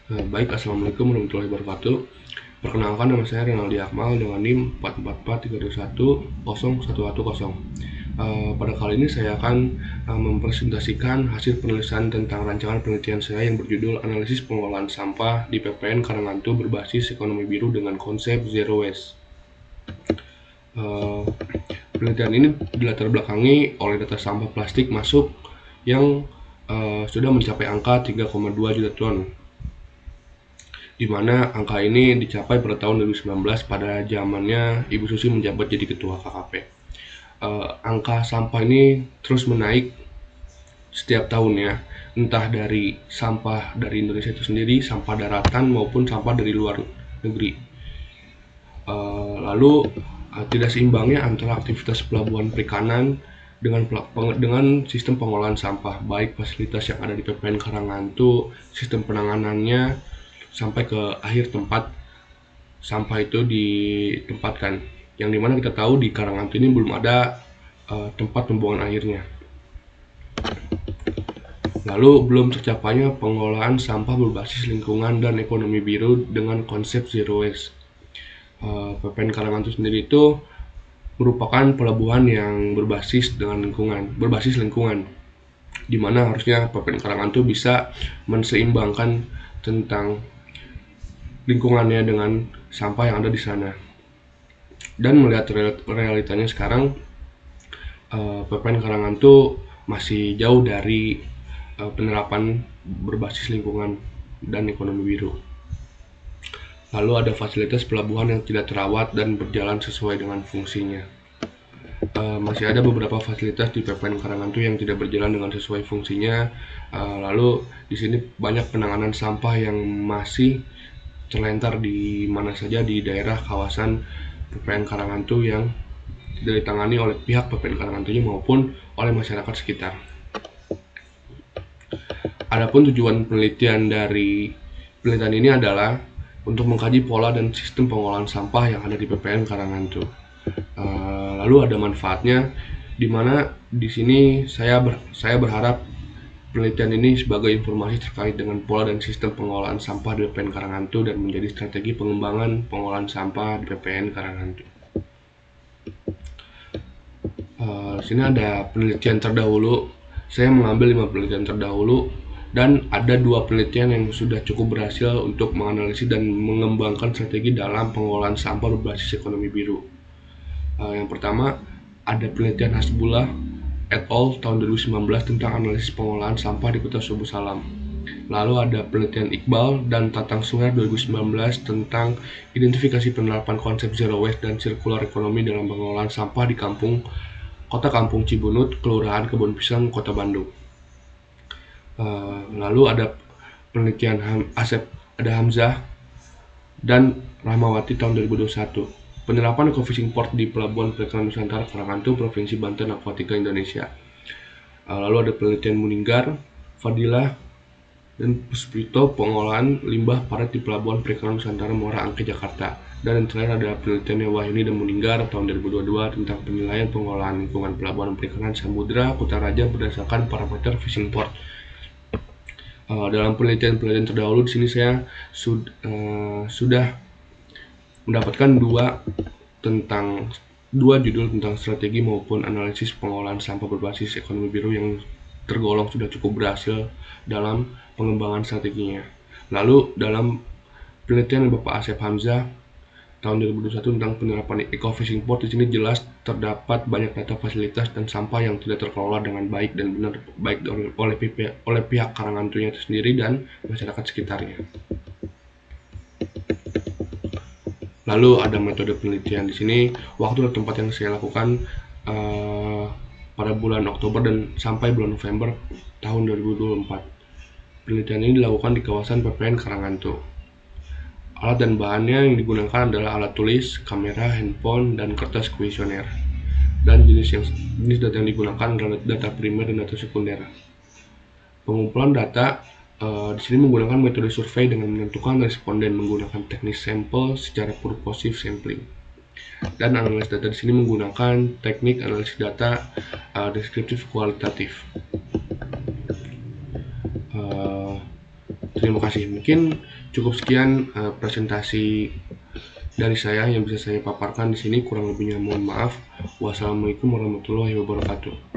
Baik, Assalamualaikum warahmatullahi wabarakatuh. Perkenalkan, nama saya Renaldi Akmal dengan NIM 44432101110. Pada kali ini saya akan mempresentasikan hasil penulisan tentang rancangan penelitian saya yang berjudul Analisis Pengolahan Sampah di PPN Karangantu berbasis ekonomi biru dengan konsep Zero Waste. Penelitian ini dilatar belakangi oleh data sampah plastik masuk yang sudah mencapai angka 3,2 juta ton, di mana angka ini dicapai pada tahun 2019 pada zamannya Ibu Susi menjabat jadi ketua KKP. Angka sampah ini terus menaik setiap tahunnya, entah dari sampah dari Indonesia itu sendiri, sampah daratan maupun sampah dari luar negeri. Lalu tidak seimbangnya antara aktivitas pelabuhan perikanan dengan sistem pengolahan sampah, baik fasilitas yang ada di PPN Karangantu, sistem penanganannya, sampai ke akhir tempat sampah itu ditempatkan. Yang dimana kita tahu di Karangantu ini belum ada tempat pembuangan akhirnya. Lalu belum tercapainya pengolahan sampah berbasis lingkungan dan ekonomi biru dengan konsep zero waste. PPN Karangantu sendiri itu merupakan pelabuhan yang berbasis lingkungan, di mana harusnya PPN Karangantu bisa menseimbangkan tentang lingkungannya dengan sampah yang ada di sana. Dan melihat realitanya sekarang, PPN Karangantu masih jauh dari penerapan berbasis lingkungan dan ekonomi biru. Lalu ada fasilitas pelabuhan yang tidak terawat dan berjalan sesuai dengan fungsinya. Masih ada beberapa fasilitas di PPN Karangantu yang tidak berjalan dengan sesuai fungsinya. Lalu di sini banyak penanganan sampah yang masih terlentar di mana saja di daerah kawasan PPN Karangantu yang tidak ditangani oleh pihak PPN Karangantunya maupun oleh masyarakat sekitar. Adapun tujuan penelitian dari penelitian ini adalah untuk mengkaji pola dan sistem pengolahan sampah yang ada di PPN Karangantu. Lalu ada manfaatnya, di mana di sini saya berharap penelitian ini sebagai informasi terkait dengan pola dan sistem pengolahan sampah di PPN Karangantu dan menjadi strategi pengembangan pengolahan sampah di PPN Karangantu. Di sini ada penelitian terdahulu. Saya mengambil 5 penelitian terdahulu dan ada 2 penelitian yang sudah cukup berhasil untuk menganalisis dan mengembangkan strategi dalam pengolahan sampah berbasis ekonomi biru. Yang pertama ada penelitian Hasbullah et al. Tahun 2019 tentang analisis pengolahan sampah di Kota Subuh Salam. Lalu ada penelitian Iqbal dan Tatang Suher 2019 tentang identifikasi penerapan konsep zero waste dan circular economy dalam pengolahan sampah di Kota Kampung Cibunut, Kelurahan Kebun Pisang, Kota Bandung. Lalu ada penelitian Hamzah dan Rahmawati tahun 2021. Penerapan eco-fishing port di Pelabuhan Perikanan Nusantara Karangantu, Provinsi Banten, Aquatica, Indonesia. Lalu ada penelitian Muninggar, Fadilah, dan Puspito pengolahan limbah padat di Pelabuhan Perikanan Nusantara Muara Angke, Jakarta. Dan yang terakhir ada penelitian Wahyuni dan Muninggar tahun 2022 tentang penilaian pengolahan lingkungan Pelabuhan Perikanan Samudra Kutaraja berdasarkan parameter fishing port. Dalam penelitian terdahulu di sini saya sudah mendapatkan dua judul tentang strategi maupun analisis pengolahan sampah berbasis ekonomi biru yang tergolong sudah cukup berhasil dalam pengembangan strateginya. Lalu dalam penelitian Bapak Asep Hamzah tahun 2021 tentang penerapan eco-fishing port, di sini jelas terdapat banyak data fasilitas dan sampah yang tidak terkelola dengan baik dan benar baik oleh pihak Karangantunya itu sendiri dan masyarakat sekitarnya. Lalu ada metode penelitian di sini, waktu dan tempat yang saya lakukan pada bulan Oktober dan sampai bulan November tahun 2024. Penelitian ini dilakukan di kawasan PPN Karangantu. Alat dan bahannya yang digunakan adalah alat tulis, kamera, handphone, dan kertas kuesioner. Dan jenis data yang digunakan adalah data primer dan data sekunder. Pengumpulan data di sini menggunakan metode survei dengan menentukan responden menggunakan teknik sampel secara purposive sampling. Dan analis data di sini menggunakan teknik analisis data deskriptif kualitatif. Terima kasih. Mungkin cukup sekian presentasi dari saya yang bisa saya paparkan di sini. Kurang lebihnya mohon maaf. Wassalamualaikum warahmatullahi wabarakatuh.